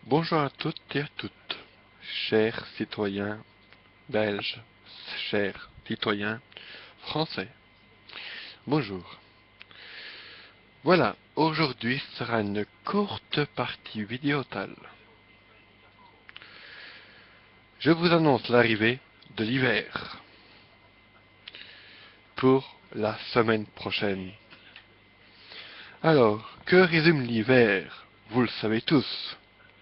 Bonjour à toutes et à toutes, chers citoyens belges, chers citoyens français. Bonjour. Voilà, aujourd'hui sera une courte partie vidéotale. Je vous annonce l'arrivée de l'hiver pour la semaine prochaine. Alors, que résume l'hiver? Vous le savez tous,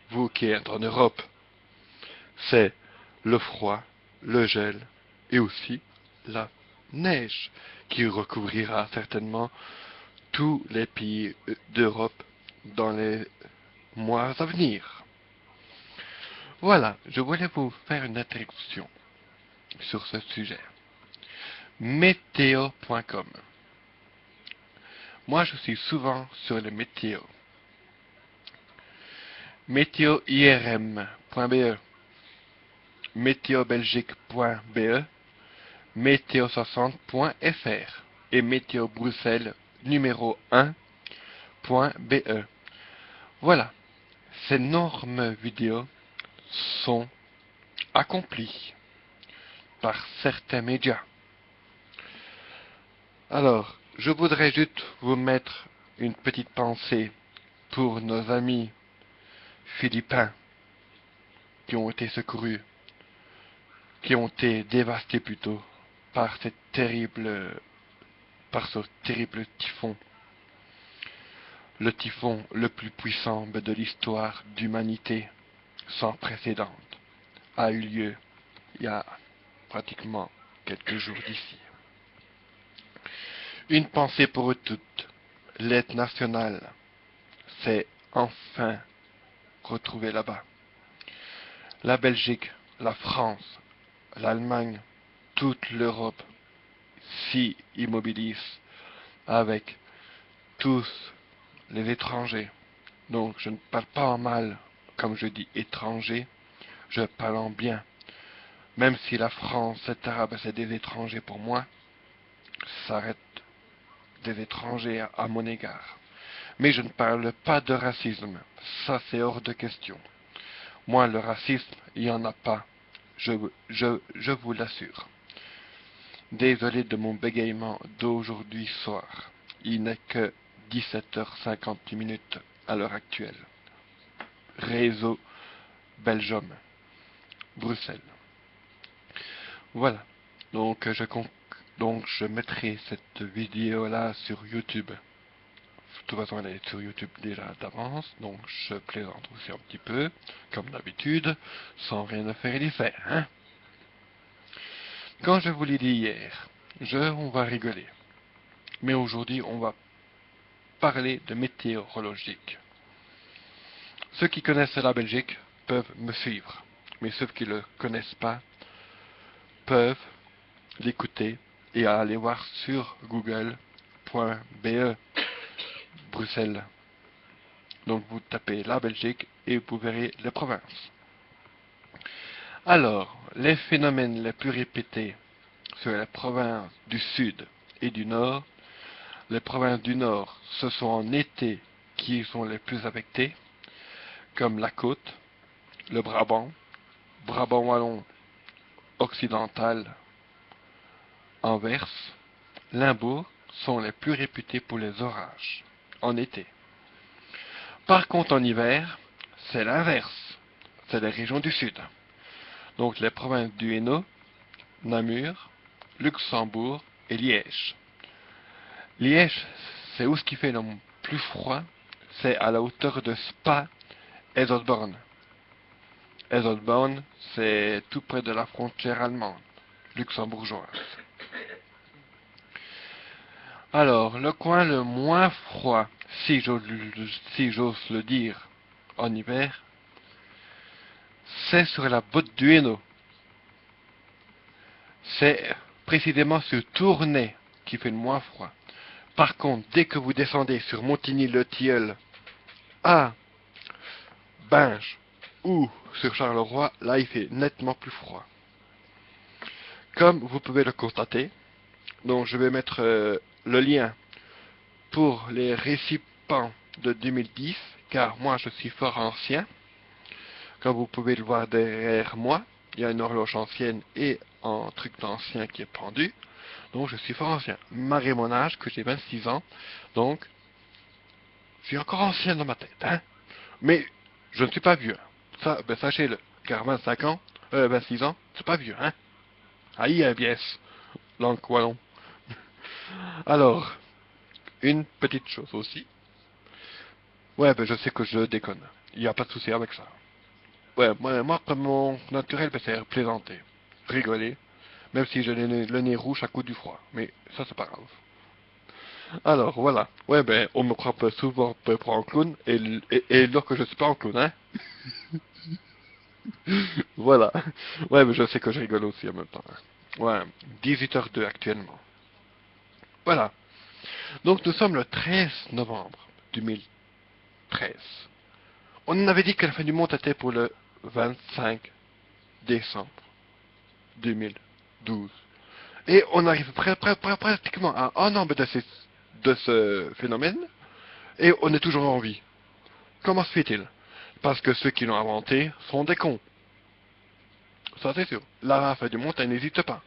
vous qui êtes en Europe. C'est le froid, le gel et aussi la neige qui recouvrira certainement tous les pays d'Europe dans les mois à venir. Voilà, je voulais vous faire une introduction sur ce sujet. Météo.com. Moi, je suis souvent sur les météos. Météoirm.be, météobelgique.be, météo60.fr et météo Bruxelles numéro 1.be. Voilà, ces normes vidéos sont accomplies par certains médias. Alors, je voudrais juste vous mettre une petite pensée pour nos amis philippins qui ont été secourus, qui ont été dévastés plutôt par par ce terrible typhon. Le typhon le plus puissant de l'histoire d'humanité, sans précédent, a eu lieu il y a pratiquement quelques jours d'ici. Une pensée pour eux toutes. L'aide nationale s'est enfin retrouvée là-bas. La Belgique, la France, l'Allemagne, toute l'Europe s'y immobilise avec tous les étrangers. Donc je ne parle pas en mal, comme je dis étranger, je parle en bien. Même si la France, etc., c'est des étrangers pour moi, ça reste des étrangers à mon égard. Mais je ne parle pas de racisme, ça c'est hors de question. Moi, le racisme, il n'y en a pas, je vous l'assure. Désolé de mon bégaiement d'aujourd'hui soir. Il n'est que 17h58 à l'heure actuelle. Réseau Belgium, Bruxelles. Voilà. Donc je mettrai cette vidéo-là sur YouTube. De toute façon, elle est sur YouTube déjà d'avance, donc je plaisante aussi un petit peu, comme d'habitude, sans rien ne faire d'y faire, hein. Quand je vous l'ai dit hier, on va rigoler. Mais aujourd'hui, on va parler de météorologique. Ceux qui connaissent la Belgique peuvent me suivre, mais ceux qui ne le connaissent pas peuvent l'écouter et aller voir sur google.be Bruxelles. Donc vous tapez la Belgique et vous verrez les provinces. Alors, les phénomènes les plus répétés sur les provinces du sud et du nord. Les provinces du nord, ce sont en été qui sont les plus affectées, comme la côte, le Brabant, Brabant wallon occidental, Anvers, Limbourg sont les plus réputés pour les orages en été. Par contre, en hiver, c'est l'inverse. C'est les régions du sud. Donc les provinces du Hainaut, Namur, Luxembourg et Liège. Liège, c'est où ce qui fait le plus froid, c'est à la hauteur de Spa et Zolborn. Et Zolborn, c'est tout près de la frontière allemande, luxembourgeoise. Alors, le coin le moins froid, si j'ose le dire, en hiver, c'est sur la butte du Hainaut. C'est précisément sur Tournai qui fait le moins froid. Par contre, dès que vous descendez sur Montigny-le-Tilleul à Binge ou sur Charleroi, là il fait nettement plus froid. Comme vous pouvez le constater, donc je vais mettre le lien pour les récipients de 2010, car moi je suis fort ancien. Comme vous pouvez le voir derrière moi, il y a une horloge ancienne et un truc d'ancien qui est pendu. Donc je suis fort ancien. Malgré mon âge, que j'ai 26 ans, donc je suis encore ancien dans ma tête. Hein. Mais je ne suis pas vieux. Ça, ben sachez-le. Car 25 ans, 26 ans, c'est pas vieux. Hein. Aïe, biès. Langue wallon. Alors, une petite chose aussi. Ouais, ben je sais que je déconne. Il n'y a pas de souci avec ça. Ouais, moi comme mon naturel, ben, c'est plaisanter, rigoler, même si j'ai le nez rouge à cause du froid. Mais ça, c'est pas grave. Alors, voilà. Ouais, ben, on me croit pas souvent pour un clown, et alors que je suis pas un clown, hein. Voilà. Ouais, mais je sais que je rigole aussi en même temps. Hein. Ouais, 18h02 actuellement. Voilà. Donc nous sommes le 13 novembre 2013. On avait dit que la fin du monde était pour le 25 décembre 2012. Et on arrive pratiquement à un an de ce phénomène, et on est toujours en vie. Comment se fait-il? Parce que ceux qui l'ont inventé sont des cons. Ça c'est sûr. La fin du monde, elle n'hésite pas.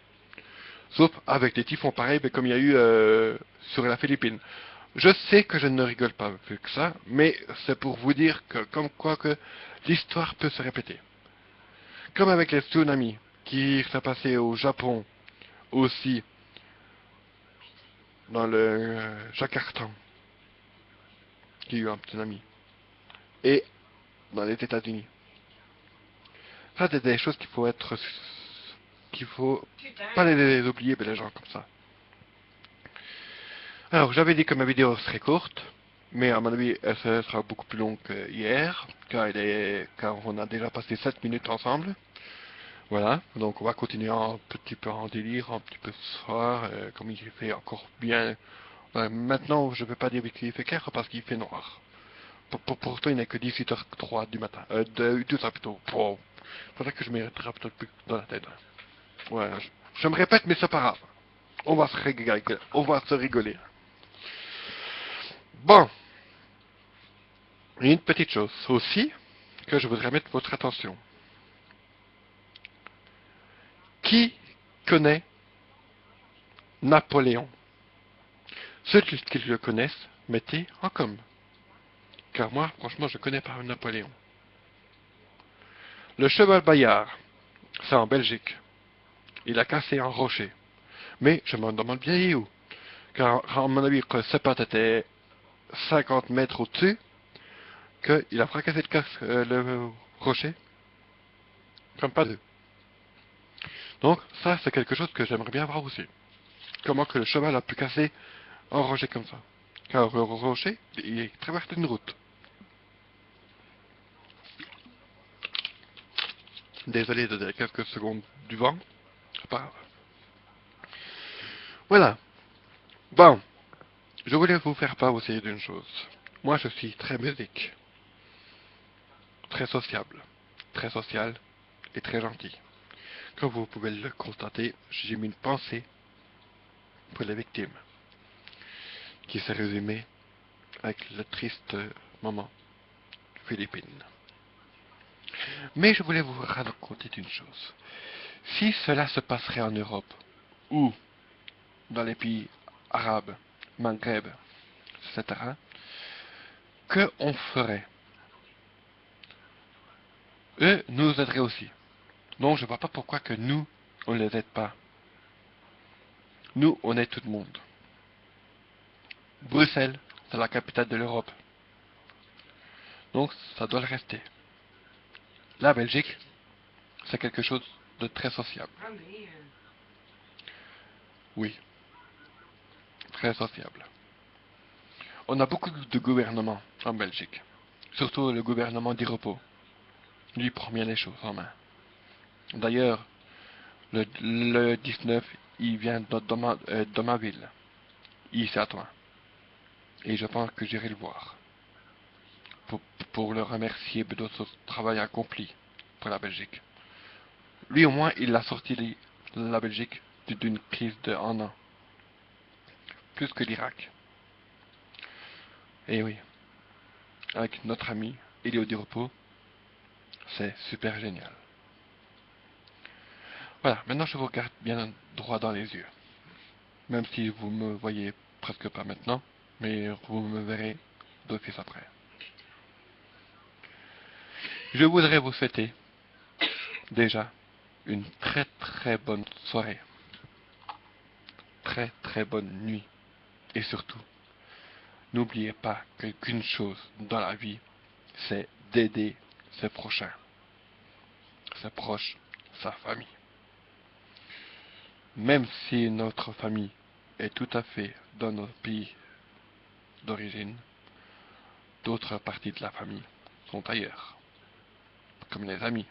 Sauf avec des typhons pareils, mais comme il y a eu sur la Philippine. Je sais que je ne rigole pas plus que ça, mais c'est pour vous dire que, comme quoi que l'histoire peut se répéter. Comme avec les tsunamis qui s'est passé au Japon aussi, dans le Jakarta, qui a eu un tsunami, et dans les États-Unis. Ça, c'est des choses qu'il faut pas les oublier, mais les gens comme ça. Alors, j'avais dit que ma vidéo serait courte, mais à mon avis, elle sera beaucoup plus longue que hier, car on a déjà passé 7 minutes ensemble. Voilà, donc on va continuer un petit peu en délire, un petit peu ce soir, comme il fait encore bien. Maintenant, je ne peux pas dire qu'il fait clair parce qu'il fait noir. Pourtant, il n'est que 18h03 du matin. Du temps plutôt. Wow. Faudrait que je me rattrape un peu dans la tête. Ouais, je me répète, mais c'est pas grave. On va se rigoler. On va se rigoler. Bon, une petite chose aussi que je voudrais mettre votre attention. Qui connaît Napoléon? Ceux qui le connaissent, mettez en com. Car moi, franchement, je connais pas Napoléon. Le cheval Bayard, c'est en Belgique. Il a cassé un rocher. Mais je me demande bien où. Car à mon avis, que ce pattes était 50 mètres au-dessus, qu'il a fracassé le rocher, comme pas deux. Donc ça, c'est quelque chose que j'aimerais bien voir aussi. Comment que le cheval a pu casser un rocher comme ça. Car le rocher, il traverse une route. Désolé de quelques secondes du vent, c'est pas grave. Voilà. Bon, je voulais vous faire part aussi d'une chose. Moi, je suis très musique, très sociable, très social et très gentil. Comme vous pouvez le constater, j'ai mis une pensée pour les victimes, qui s'est résumée avec le triste moment Philippines. Mais je voulais vous raconter une chose. Si cela se passerait en Europe, ou dans les pays arabes, Maghreb, etc., que on ferait? Eux nous aideraient aussi. Donc je ne vois pas pourquoi que nous, on ne les aide pas. Nous, on aide tout le monde. Bruxelles, c'est la capitale de l'Europe. Donc ça doit le rester. La Belgique, c'est quelque chose de très sociable. Oui, très sociable. On a beaucoup de gouvernements en Belgique. Surtout le gouvernement des repos. Lui prend bien les choses en main. D'ailleurs, le 19, il vient dans ma ville. Ici à toi. Et je pense que j'irai le voir. Pour, pour le remercier de son travail accompli pour la Belgique. Lui au moins, il a sorti la Belgique d'une crise de un an. Plus que l'Irak. Et oui, avec notre ami Elio Di Repos, C'est super génial. Voilà, maintenant je vous regarde bien droit dans les yeux. Même si vous me voyez presque pas maintenant, mais vous me verrez d'office après. Je voudrais vous souhaiter déjà une très très bonne soirée, très très bonne nuit, et surtout, n'oubliez pas qu'une chose dans la vie, c'est d'aider ses prochains, ses proches, sa famille. Même si notre famille est tout à fait dans notre pays d'origine, d'autres parties de la famille sont ailleurs, comme les amis,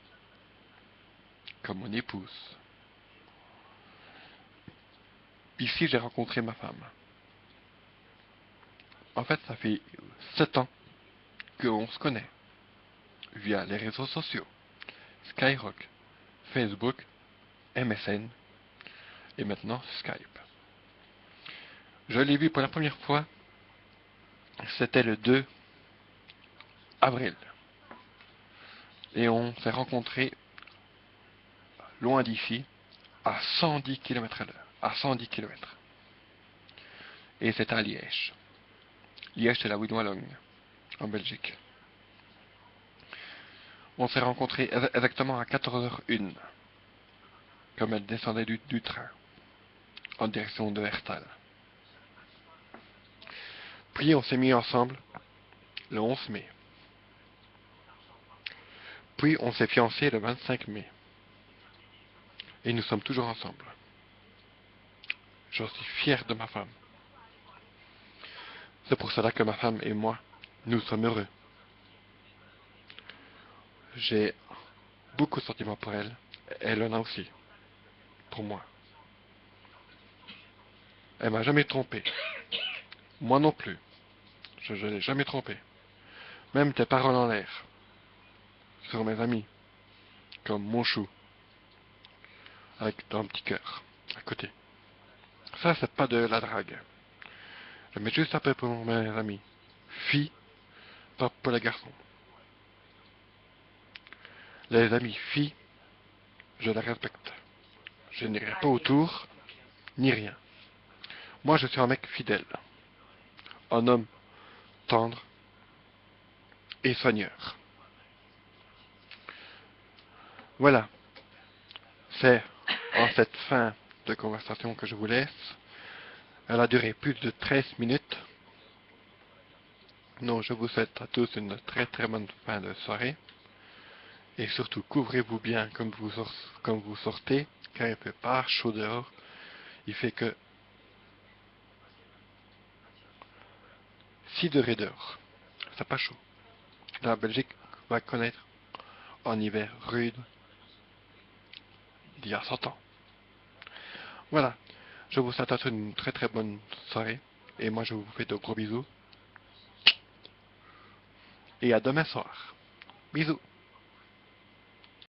comme mon épouse. Ici, j'ai rencontré ma femme. En fait, ça fait 7 ans qu'on se connaît, via les réseaux sociaux, Skyrock, Facebook, MSN, et maintenant Skype. Je l'ai vue pour la première fois, c'était le 2 avril. Et on s'est rencontrés loin d'ici, à 110 km/h. À 110 km. Et c'était à Liège. Liège, c'est la Wallonne, en Belgique. On s'est rencontrés exactement à 14h01, comme elle descendait du train, en direction de Herstal. Puis on s'est mis ensemble le 11 mai. Puis on s'est fiancés le 25 mai. Et nous sommes toujours ensemble. Je suis fier de ma femme. C'est pour cela que ma femme et moi, nous sommes heureux. J'ai beaucoup de sentiments pour elle. Elle en a aussi. Pour moi. Elle m'a jamais trompé. Moi non plus. Je ne l'ai jamais trompé. Même tes paroles en l'air. Sur mes amis. Comme mon chou. Avec un petit cœur. À côté. Ça, c'est pas de la drague. Je mets juste un peu pour mes amis. Filles, pas pour les garçons. Les amis filles, je les respecte. Je n'irai pas autour, ni rien. Moi, je suis un mec fidèle. Un homme tendre et soigneur. Voilà. C'est en cette fin de conversation que je vous laisse. Elle a duré plus de 13 minutes. Donc, je vous souhaite à tous une très très bonne fin de soirée. Et surtout, couvrez-vous bien comme vous sortez, car il ne fait pas chaud dehors. Il fait que 6 degrés dehors. C'est pas chaud. La Belgique va connaître un hiver rude d'il y a 100 ans. Voilà. Je vous souhaite à tous une très très bonne soirée. Et moi, je vous fais de gros bisous. Et à demain soir. Bisous.